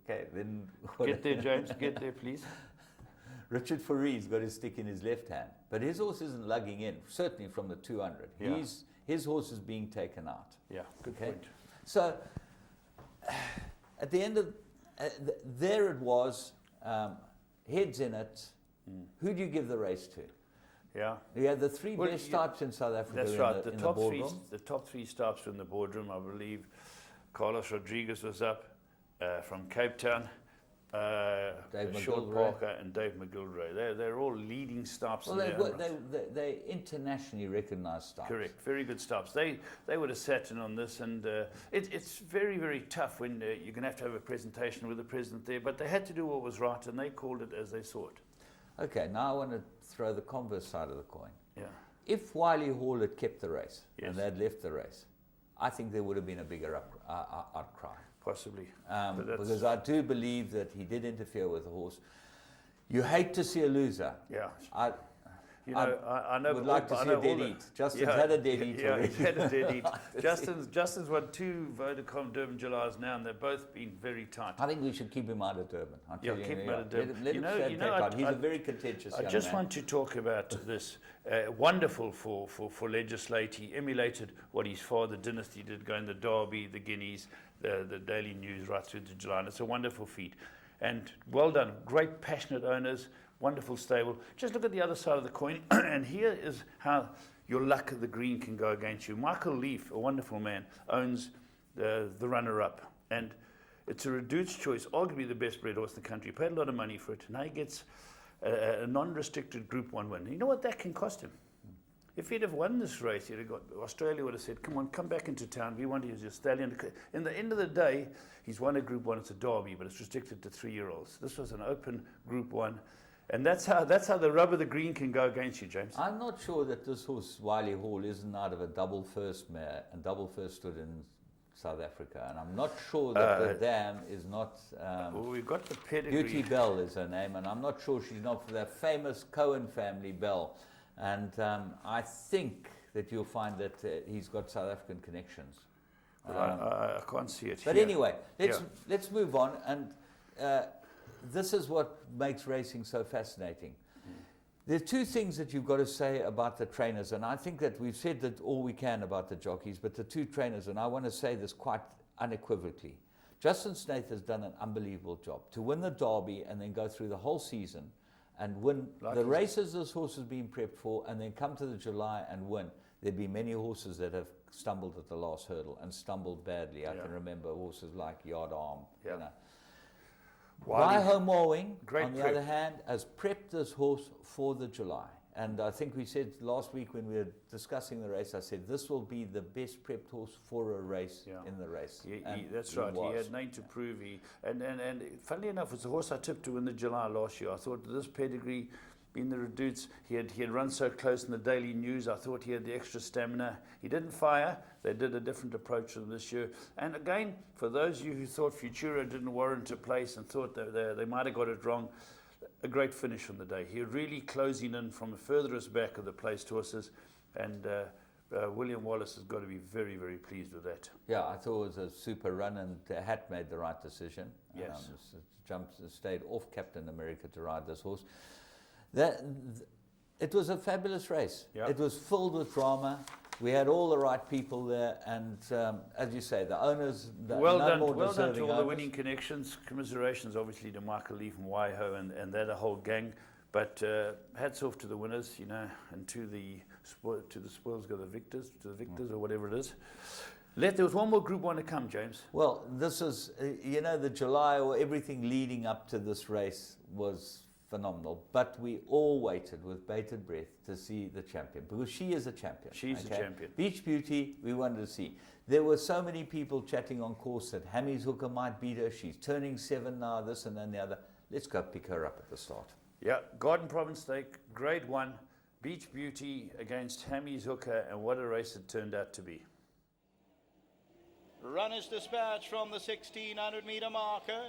Okay. Then get there, James. Get there, please. Richard Fourier's got his stick in his left hand, but his horse isn't lugging in, certainly from the 200. Yeah. His horse is being taken out. Yeah, good point. So, at the end of, there it was, heads in it. Who do you give the race to? Yeah. You had the 3 best types in South Africa. That's right. The top three stops were in the boardroom. I believe Carlos Rodriguez was up from Cape Town. Dave Short McGilvray. Parker and Dave McGilvray. They're all leading stops. Well, in they internationally recognized stops. Correct, very good stops. They would have sat in on this, and it's very, very tough when you're going to have a presentation with the president there, but they had to do what was right, and they called it as they saw it. Okay, now I want to throw the converse side of the coin. Yeah. If Wiley Hall had kept the race Yes. and they'd left the race, I think there would have been a bigger outcry. Possibly. Because I do believe that he did interfere with the horse. You hate to see a loser. Yeah. I I would like to see a dead eat. Justin's had a dead eat already. He's had a dead eat. Justin's won 2 Vodacom Durban Julys now, and they've both been very tight. I think we should keep him out of Durban. Keep him out of Durban. Let him stay tight. He's a very contentious young man. I just want to talk about this. Wonderful for legislate. He emulated what his father Dynasty did, going the Derby, the Guineas, the Daily News right through to July. And it's a wonderful feat. And well done. Great, passionate owners. Wonderful stable. Just look at the other side of the coin, and here is how your luck of the green can go against you. Michael Leaf, a wonderful man, owns the runner-up, and it's a reduced choice, arguably the best bred horse in the country. He paid a lot of money for it. Now he gets a non-restricted Group 1 win. You know what that can cost him? If he'd have won this race, he'd have got, Australia would have said, come on, come back into town. We want you as your stallion. In the end of the day, he's won a Group 1. It's a Derby, but it's restricted to 3-year-olds. This was an open Group 1. And that's how the rub of the green can go against you, James. I'm not sure that this horse, Wiley Hall, isn't out of a double first mare, and double first stood in South Africa. And I'm not sure that the dam is not... well, we've got the pedigree. Beauty Bell is her name, and I'm not sure she's not for that famous Cohen family Bell. And I think that you'll find that he's got South African connections. Well, I can't see it But here. anyway, let's move on. And this is what makes racing so fascinating. There are 2 things that you've got to say about the trainers, and I think that we've said that all we can about the jockeys, but the 2 trainers, and I want to say this quite unequivocally. Justin Snaith has done an unbelievable job to win the Derby and then go through the whole season and win the races this horse has been prepped for, and then come to the July and win. There'd be many horses that have stumbled at the last hurdle and stumbled badly. I can remember horses like Yard Arm, you know. Waiho Mowing, on the other hand, has prepped this horse for the July. And I think we said last week when we were discussing the race, I said this will be the best prepped horse for a race in the race. That's right. He had nothing to prove. And funnily enough, it was the horse I tipped to win the July last year. I thought this pedigree, being the Redoutes, he had run so close in the Daily News. I thought he had the extra stamina. He didn't fire. They did a different approach to him this year. And again, for those of you who thought Futuro didn't warrant a place and thought that they might have got it wrong, a great finish on the day. He really closing in from the furthest back of the placed horses, and William Wallace has got to be very, very pleased with that. Yeah, I thought it was a super run, and Hat made the right decision. Yes. Stayed off Captain America to ride this horse. It was a fabulous race. Yep. It was filled with drama. We had all the right people there, and as you say, the owners. Well done to all the winning connections. Commiserations, obviously, to Michael Leaf and Waiho and that whole gang. But hats off to the winners, you know, and to the spoils go the victors, or whatever it is. There was one more Group 1 to come, James. Well, this is, the July or everything leading up to this race was phenomenal, but we all waited with bated breath to see the champion, because she is a champion. She's a champion. Beach Beauty, we wanted to see. There were so many people chatting on course that Hammy's Hooker might beat her. She's turning 7 now, this and then the other. Let's go pick her up at the start. Yeah, Garden Province Stake, Grade 1, Beach Beauty against Hammy's Hooker, and what a race it turned out to be. Runners dispatch from the 1600 meter marker.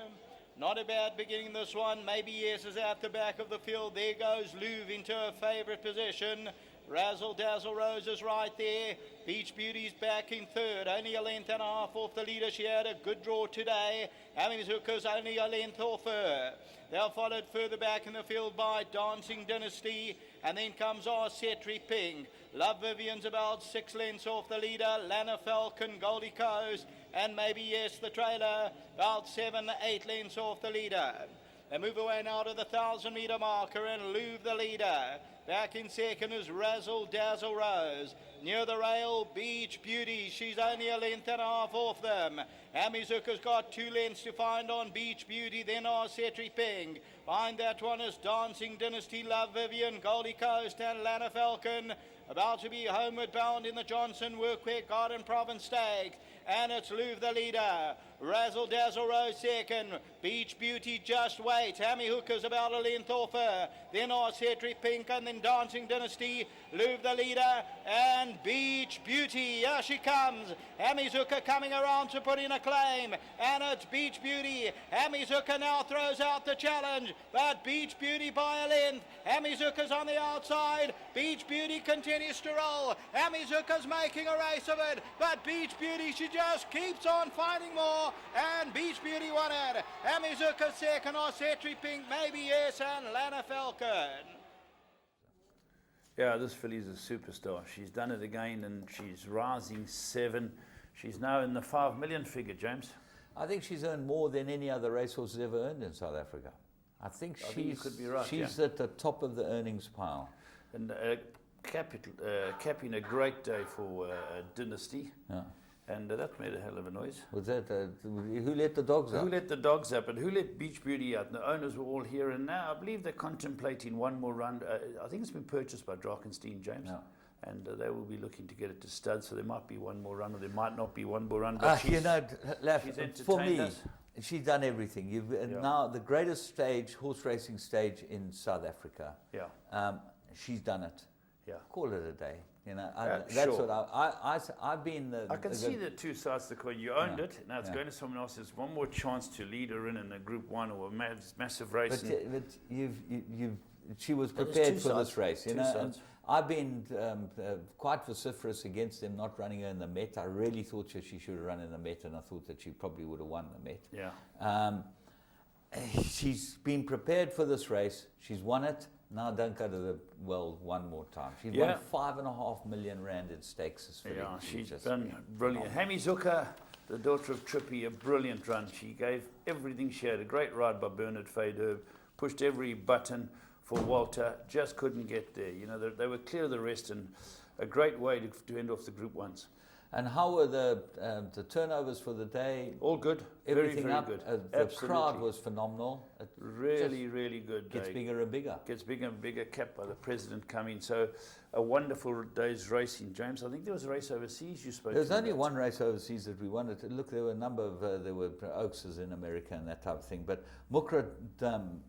Not a bad beginning this one. Maybe Yes is at the back of the field. There goes Louvre into her favourite position. Razzle Dazzle Rose is right there. Beach Beauty's back in third. Only a length and a half off the leader. She had a good draw today. Hammy's Hooker's only a length off her. They're followed further back in the field by Dancing Dynasty. And then comes our Cetri Ping. Love Vivian's about 6 lengths off the leader. Lana Falcon, Goldie Coast, and maybe Yes, the trailer, about 7, 8 lengths off the leader. They move away now to the 1,000-meter marker and Louvre the leader. Back in second is Razzle Dazzle Rose. Near the rail, Beach Beauty. She's only a length and a half off them. Amizuka's got 2 lengths to find on Beach Beauty. Then Arcetri Ping. Behind that one is Dancing Dynasty, Love Vivian, Goldie Coast and Lana Falcon. About to be homeward bound in the Johnson Workwear Garden Province Stakes. And it's Louvre the leader. Razzle Dazzle Rose second. Beach Beauty just wait. Hammy Hooker's about a length off her. Then Arcetri Pink and then Dancing Dynasty. Louvre the leader and Beach Beauty. Here she comes. Hammy Hooker coming around to put in a claim. And it's Beach Beauty. Hammy Hooker now throws out the challenge. But Beach Beauty by a length. Hammy Hooker's on the outside. Beach Beauty continues to roll. Hammy Hooker's making a race of it. But Beach Beauty, she just keeps on finding more. And Beach Beauty won it. Amizuka second, Arcetri Pink, maybe yes, and Lana Falcon. Yeah, this filly's a superstar. She's done it again, and she's rising 7. She's now in the 5 million figure, James. I think she's earned more than any other racehorse has ever earned in South Africa. I think you could be right, she's yeah. at the top of the earnings pile. And capping a great day for Dynasty. Yeah. And that made a hell of a noise. Was that who let the dogs out? Who let the dogs up and who let Beach Beauty out? And the owners were all here, and now I believe they're contemplating one more run. I think it's been purchased by Drakenstein, James. Yeah. And they will be looking to get it to stud, so there might be one more run, or there might not be one more run. But You know, Laf, she's for entertained me, us. she's done everything. Yeah. Now the greatest stage, horse racing stage in South Africa. Yeah. She's done it. Yeah. Call it a day. You know, Sure. that's what I've been. I can see the two sides of the coin. You owned Yeah. it. Now it's Yeah. going to someone else. There's one more chance to lead her in a Group 1 or a massive race. But she was But there's prepared two for sides. this race. You Two know, and sides. I've been quite vociferous against them not running her in the Met. I really thought she should have run in the Met, and I thought that she probably would have won the Met. Yeah. She's been prepared for this race. She's won it. Now don't go to the well one more time. She's Yeah. won 5.5 million rand in stakes. This filly. Yeah, she's just done brilliant. Hammy Zucker, the daughter of Trippy, a brilliant run. She gave everything she had. A great ride by Bernard Fader, pushed every button for Walter, just couldn't get there. You know, they were clear of the rest, and a great way to end off the Group 1s. And how were the turnovers for the day? All good. Everything very, very up. good. The Absolutely. crowd was phenomenal. It Really, really good gets day. bigger and bigger. Gets bigger and bigger, capped by the president coming. So a wonderful day's racing, James. I think there was a race overseas you spoke There was to me only about. one race overseas that we wanted. Look, there were a number of there were Oakses in America and that type of thing. But Mukaram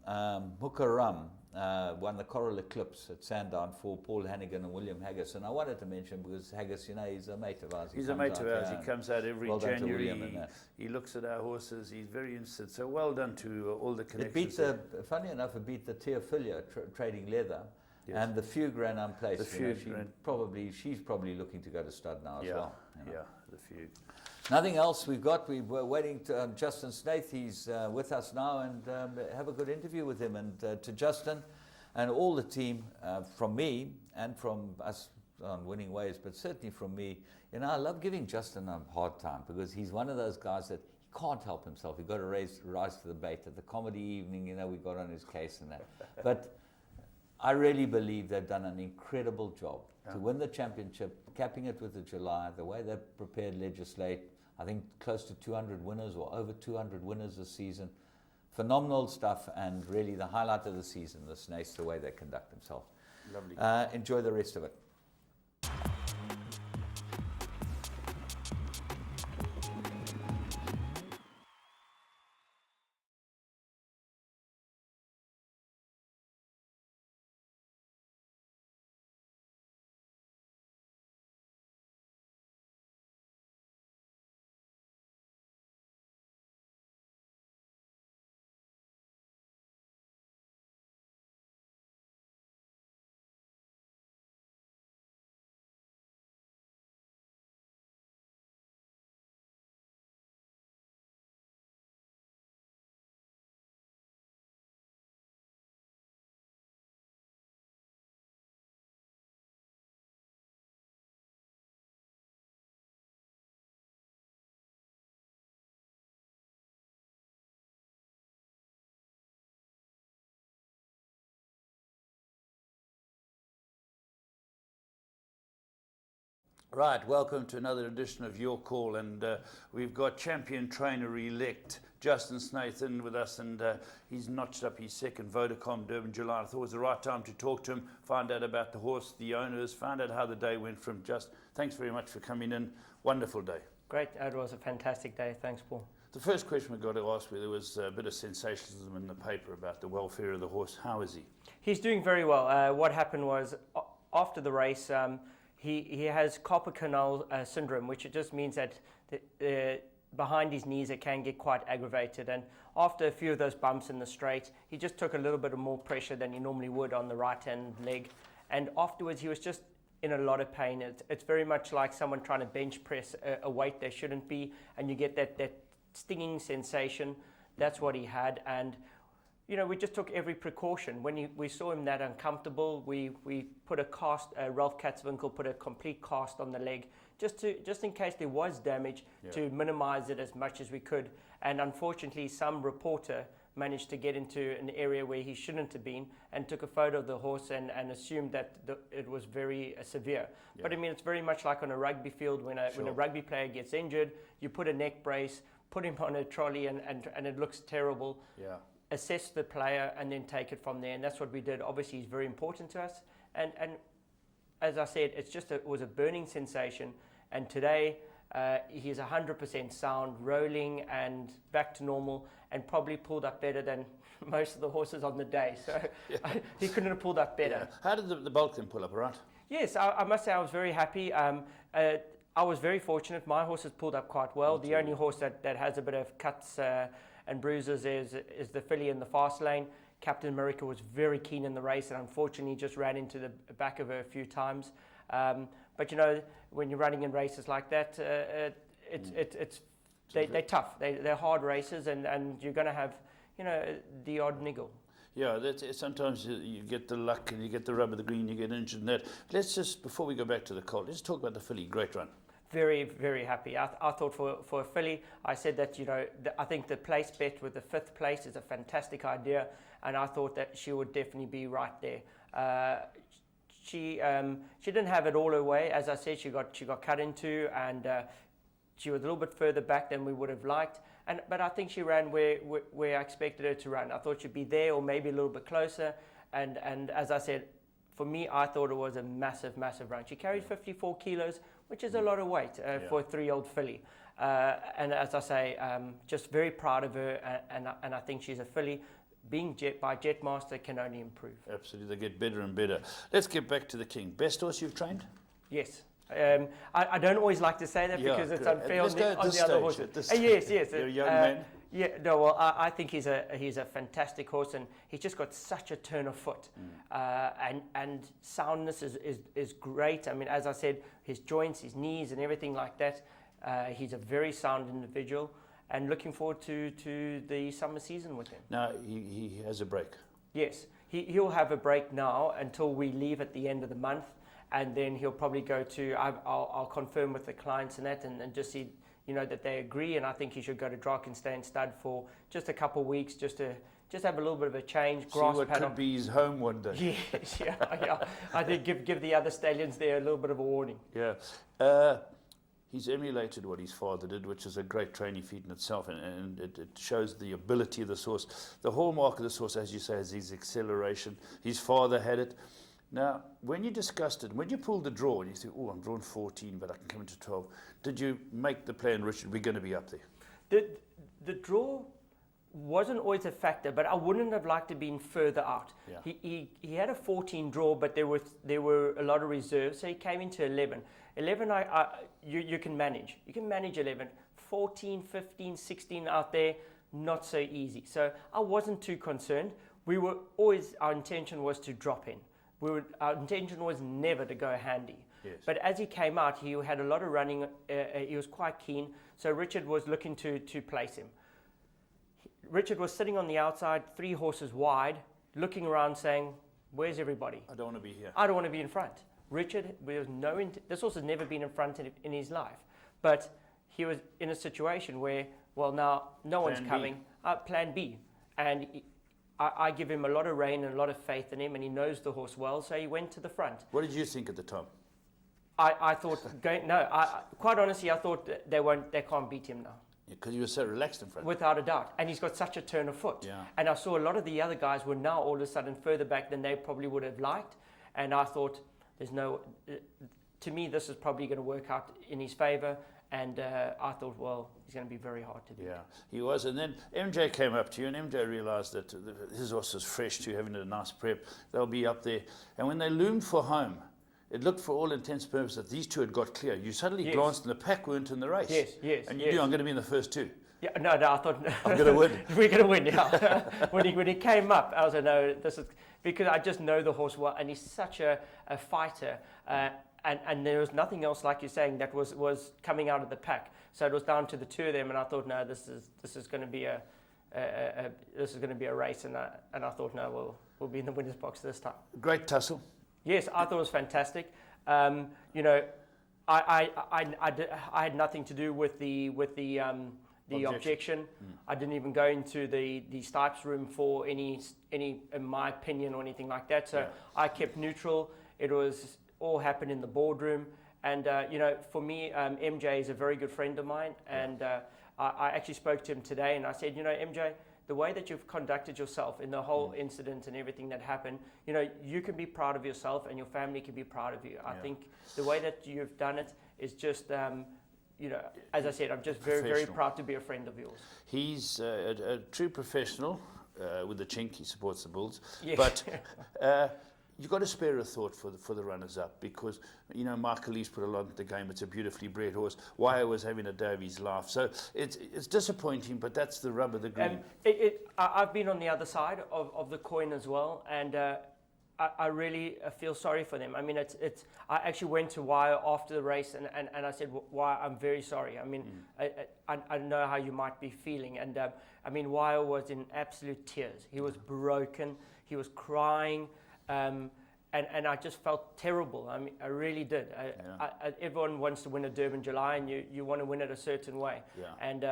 won the Coral Eclipse at Sandown for Paul Hannigan and William Haggis. And I wanted to mention because Haggis, you know, he's a mate of ours. He's a mate of ours. He comes out every well done to January. William and that. He looks at our horses. He's very interested. So well done to all the It connections. beat funny enough, it beat the Teophilia trading leather. Yes. And the Fugue ran unplaced. The You know, Fugue she's probably looking to go to stud now as well. You know. Yeah, the Fugue. Nothing else we've got. We were waiting to Justin Snaith. He's with us now, and have a good interview with him. And to Justin and all the team, from me and from us on Winning Ways, but certainly from me, you know, I love giving Justin a hard time because he's one of those guys that he can't help himself. He got to rise to the bait. At the comedy evening, you know, we got on his case and that. But I really believe they've done an incredible job to win the championship, capping it with the July, the way they've prepared legislate. I think close to 200 winners or over 200 winners this season. Phenomenal stuff, and really the highlight of the season, the Snaiths, the way they conduct themselves. Lovely. Enjoy the rest of it. Right, welcome to another edition of Your Call, and we've got champion trainer-elect Justin Snathan with us, and he's notched up his second Vodacom Durban July. I thought it was the right time to talk to him, find out about the horse, the owners, find out how the day went from Just. Thanks very much for coming in. Wonderful day. Great, it was a fantastic day. Thanks, Paul. The first question we've got to ask you, there was a bit of sensationalism in the paper about the welfare of the horse. How is he? He's doing very well. What happened was, after the race, he has carpal tunnel syndrome, which it just means that behind his knees it can get quite aggravated. And after a few of those bumps in the straight, he just took a little bit of more pressure than he normally would on the right-hand leg. And afterwards, he was just in a lot of pain. It's very much like someone trying to bench press a weight they shouldn't be, and you get that stinging sensation. That's what he had. And you know, we just took every precaution. When we saw him that uncomfortable, we put a cast. Ralph Katzwinkel put a complete cast on the leg, just in case there was damage, to minimize it as much as we could. And unfortunately, some reporter managed to get into an area where he shouldn't have been and took a photo of the horse and assumed that it was very severe. Yeah. But I mean, it's very much like on a rugby field when a rugby player gets injured, you put a neck brace, put him on a trolley, and it looks terrible. Yeah. Assess the player and then take it from there, and that's what we did. Obviously, he's very important to us, and as I said, it was a burning sensation. And today, he's 100% sound, rolling and back to normal, and probably pulled up better than most of the horses on the day. So he couldn't have pulled up better. Yeah. How did the bulk then pull up, right? Yes, I must say I was very happy. I was very fortunate. My horse has pulled up quite well. The only horse that has a bit of cuts and bruises is the filly in the fast lane. Captain America was very keen in the race, and unfortunately just ran into the back of her a few times. But you know, when you're running in races like that, they're tough. They're hard races, and you're going to have, you know, the odd niggle. Yeah, sometimes you get the luck and you get the rub of the green, you get injured in that. Let's just, before we go back to the colt, let's talk about the filly. Great run. Very, very happy. I thought for a filly, I said that, you know, I think the place bet with the 5th place is a fantastic idea, and I thought that she would definitely be right there. She didn't have it all her way. As I said, she got cut into, and she was a little bit further back than we would have liked. But I think she ran where I expected her to run. I thought she'd be there or maybe a little bit closer. And as I said, for me, I thought it was a massive, massive run. She carried 54 kilos, which is a lot of weight for a 3-year-old filly. And as I say, just very proud of her, and I think she's a filly. Being by Jetmaster can only improve. Absolutely, they get better and better. Let's get back to the King. Best horse you've trained? Yes. I don't always like to say that because it's unfair on the other horses. Yes. You're a young man. Yeah, no, well, I think he's a fantastic horse, and he's just got such a turn of foot, and soundness is great. I mean, as I said, his joints, his knees, and everything like that. He's a very sound individual, and looking forward to the summer season with him. Now he has a break. Yes, he'll have a break now until we leave at the end of the month, and then he'll probably go to. I'll confirm with the clients and that, and just see, you know, that they agree, and I think he should go to Drakenstein Stud for just a couple of weeks, just have a little bit of a change. Grass see what paddock. Could be his home one day. Yes, yeah. I think give the other stallions there a little bit of a warning. Yeah. He's emulated what his father did, which is a great training feat in itself, and it shows the ability of the horse. The hallmark of this horse, as you say, is his acceleration. His father had it. Now, when you discussed it, when you pulled the draw, and you said, I'm drawn 14, but I can come into 12, did you make the plan, Richard, we're going to be up there? The draw wasn't always a factor, but I wouldn't have liked to been further out. Yeah. He had a 14 draw, but there were a lot of reserves, so he came into 11. 11, you can manage. You can manage 11. 14, 15, 16 out there, not so easy. So I wasn't too concerned. Our intention was to drop in. Our intention was never to go handy. Yes. But as he came out, he had a lot of running. He was quite keen. So Richard was looking to place him. Richard was sitting on the outside, 3 horses wide, looking around saying, where's everybody? I don't want to be here. I don't want to be in front. Richard, this horse has never been in front in his life. But he was in a situation where, well, now no one's coming. Plan B. And I give him a lot of rein and a lot of faith in him, and he knows the horse well, so he went to the front. What did you think at the time? I thought, quite honestly, I thought that they can't beat him now. Because you were so relaxed in front. Without a doubt. And he's got such a turn of foot. Yeah. And I saw a lot of the other guys were now all of a sudden further back than they probably would have liked. And I thought, to me, this is probably going to work out in his favour. And I thought, well, he's going to be very hard to beat. Yeah, he was. And then MJ came up to you, and MJ realised that his horse was fresh too, having a nice prep. They'll be up there. And when they loomed for home, it looked for all intents and purposes that these two had got clear. You suddenly glanced and the pack weren't in the race. Yes. And you knew, I'm going to be in the first two. Yeah, no, I thought I'm going to win. We're going to win. Yeah. when he came up, I was like, no, this is because I just know the horse well, and he's such a fighter. And there was nothing else, like you're saying, that was coming out of the pack. So it was down to the two of them, and I thought, no, this is going to be a race, and I thought, no, we'll be in the winner's box this time. Great tussle. Yes, I thought it was fantastic. You know, I had nothing to do with the objection. I didn't even go into the Stipes room for any, in my opinion, or anything like that. So I kept neutral. It was all happened in the boardroom. And, you know, for me, MJ is a very good friend of mine. And I actually spoke to him today, and I said, you know, MJ, the way that you've conducted yourself in the whole incident and everything that happened, you know, you can be proud of yourself and your family can be proud of you. I think the way that you've done it is just, you know, as I said, I'm just very, very proud to be a friend of yours. He's a true professional with the chink. He supports the Bulls. Yes. But you've got to spare a thought for the runners-up because, you know, Michael Lee's put a lot into the game. It's a beautifully bred horse. Wire was having a day of his life. So it's disappointing, but that's the rub of the green. I've been on the other side of the coin as well, and I really feel sorry for them. I mean, I actually went to Wire after the race, and I said, Wire, I'm very sorry. I mean, I know how you might be feeling. And, I mean, Wire was in absolute tears. He was broken. He was crying. And I just felt terrible. I mean, I really did. Everyone wants to win a Durban July, and you want to win it a certain way. Yeah. And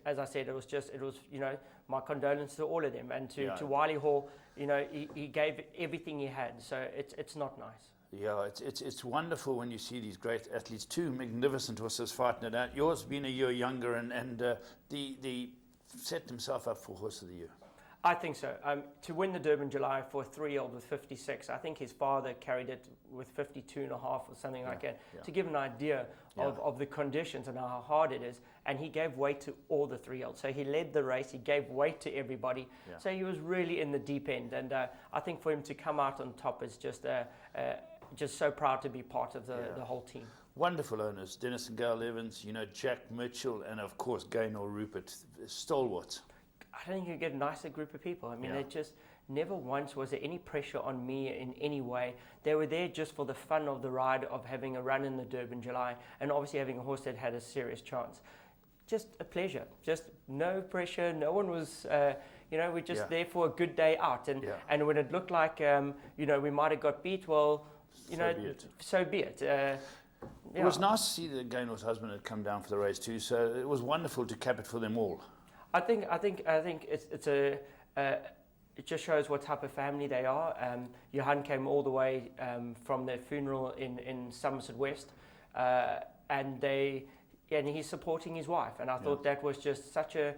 as I said, it was you know, my condolence to all of them, and to Wiley Hall. You know, he gave everything he had. So it's not nice. Yeah, it's wonderful when you see these great athletes, two magnificent horses fighting it out. Yours being a year younger, and the set himself up for Horse of the Year. I think so. To win the Durban July for a 3-year-old with 56, I think his father carried it with 52 and a half or something like that, to give an idea of the conditions and how hard it is. And he gave weight to all the 3-year-olds. So he led the race, he gave weight to everybody. Yeah. So he was really in the deep end. And I think for him to come out on top is just so proud to be part of the whole team. Wonderful owners, Dennis and Gail Evans, you know, Jack Mitchell, and of course Gaynor Rupert, stalwarts. I don't think you get a nicer group of people. I mean, they just never once was there any pressure on me in any way. They were there just for the fun of the ride, of having a run in the Durban July, and obviously having a horse that had a serious chance. Just a pleasure. Just no pressure. No one was, you know, we're just there for a good day out. And when it looked like, you know, we might have got beat, well, you know, so be it. It was nice to see that Gaynor's husband had come down for the race too. So it was wonderful to cap it for them all. I think it just shows what type of family they are. Johan came all the way from their funeral in Somerset West, and he's supporting his wife. And I thought that was just such a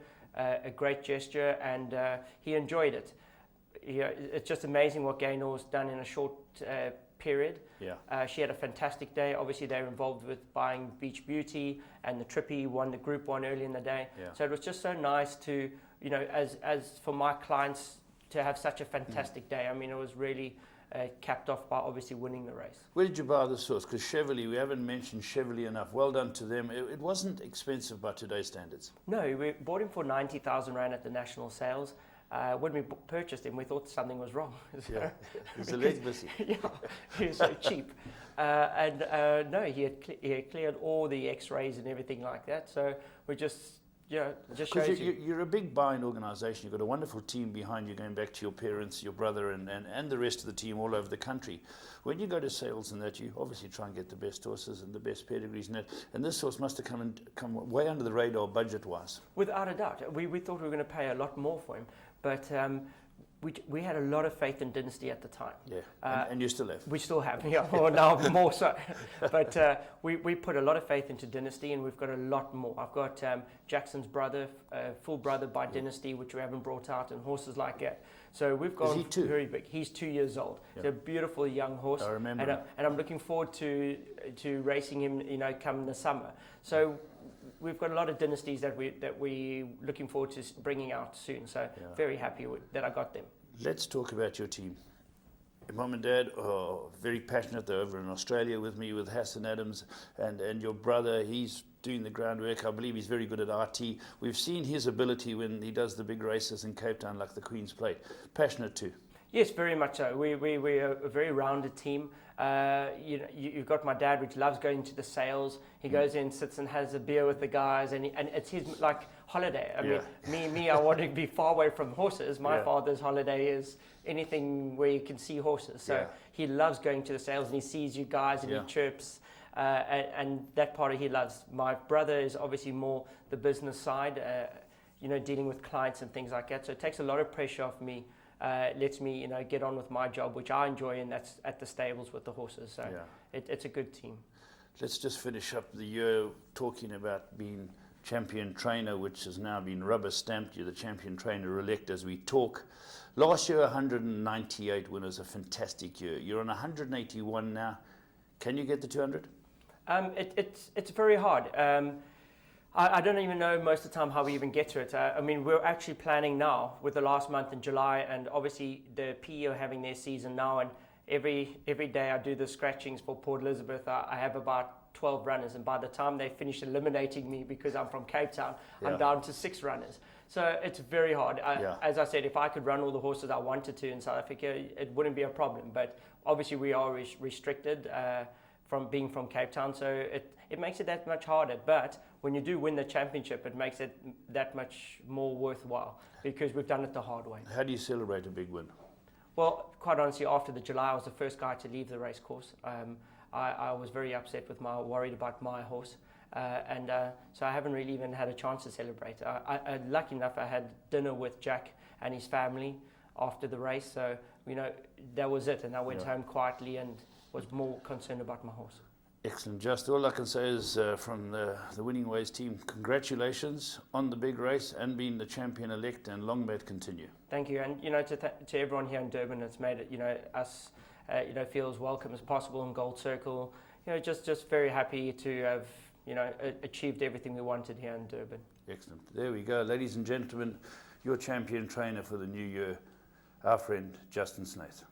great gesture, and he enjoyed it. It's just amazing what Gaynor's done in a short period. She had a fantastic day. Obviously, they were involved with buying Beach Beauty, and the Trippy won the Group 1 early in the day. So it was just so nice to, you know, as for my clients to have such a fantastic day. I mean, it was really capped off by obviously winning the race. Where did you buy this horse? Because Chevrolet, we haven't mentioned Chevrolet enough. Well done to them. It wasn't expensive by today's standards. No, we bought him for 90,000 Rand at the national sales. When we purchased him, we thought something was wrong. There's a leg missing. He was so cheap. No, he had cleared all the X-rays and everything like that. So we just shows you're a big buying organisation. You've got a wonderful team behind you, going back to your parents, your brother, and the rest of the team all over the country. When you go to sales and that, you obviously try and get the best horses and the best pedigrees and that. And this horse must have come way under the radar budget-wise. Without a doubt. We thought we were going to pay a lot more for him. But we had a lot of faith in Dynasty at the time. Yeah, and you still have. We still have, yeah, or now more so. But we put a lot of faith into Dynasty, and we've got a lot more. I've got Jackson's brother, full brother by Dynasty, which we haven't brought out, and horses like that. So we've gone he 2? very big. He's 2 years old. Yeah. He's a beautiful young horse. I remember. And I'm looking forward to racing him, come the summer. So we've got a lot of dynasties that we looking forward to bringing out soon. So very happy that I got them. Let's talk about your team. Your mum and dad are very passionate. They're over in Australia with me, with Hassan Adams, and your brother, he's doing the groundwork. I believe he's very good at RT. We've seen his ability when he does the big races in Cape Town, like the Queen's Plate. Passionate too. Yes, very much so. We're a very rounded team. You've got my dad, which loves going to the sales. He goes in, sits and has a beer with the guys, and it's his holiday. I mean, I want to be far away from horses. My father's holiday is anything where you can see horses. So he loves going to the sales, and he sees you guys, and he chirps. And that part he loves. My brother is obviously more the business side, dealing with clients and things like that. So it takes a lot of pressure off me. Lets me, get on with my job, which I enjoy, and that's at the stables with the horses. So it's a good team. Let's just finish up the year talking about being champion trainer, which has now been rubber stamped. You're the champion trainer elect as we talk. Last year, 198 winners, a fantastic year. You're on 181 now. Can you get the 200? It's very hard. I don't even know most of the time how we even get to it. We're actually planning now with the last month in July, and obviously the PE are having their season now, and every day I do the scratchings for Port Elizabeth. I have about 12 runners, and by the time they finish eliminating me because I'm from Cape Town, I'm down to 6 runners. So it's very hard. As I said, if I could run all the horses I wanted to in South Africa, it wouldn't be a problem. But obviously we are restricted from being from Cape Town, so it makes it that much harder. But when you do win the championship, it makes it that much more worthwhile because we've done it the hard way. How do you celebrate a big win? Well, quite honestly, after the July, I was the first guy to leave the race course. I was very upset worried about my horse. So I haven't really even had a chance to celebrate. Lucky enough, I had dinner with Jack and his family after the race. So, that was it. And I went home quietly and was more concerned about my horse. Excellent. Just all I can say is from the Winning Ways team, congratulations on the big race and being the champion-elect, and long may it continue. Thank you. And, to everyone here in Durban, it's made it, us, feel as welcome as possible in Gold Circle. Just very happy to have, achieved everything we wanted here in Durban. Excellent. There we go. Ladies and gentlemen, your champion trainer for the new year, our friend Justin Snaith.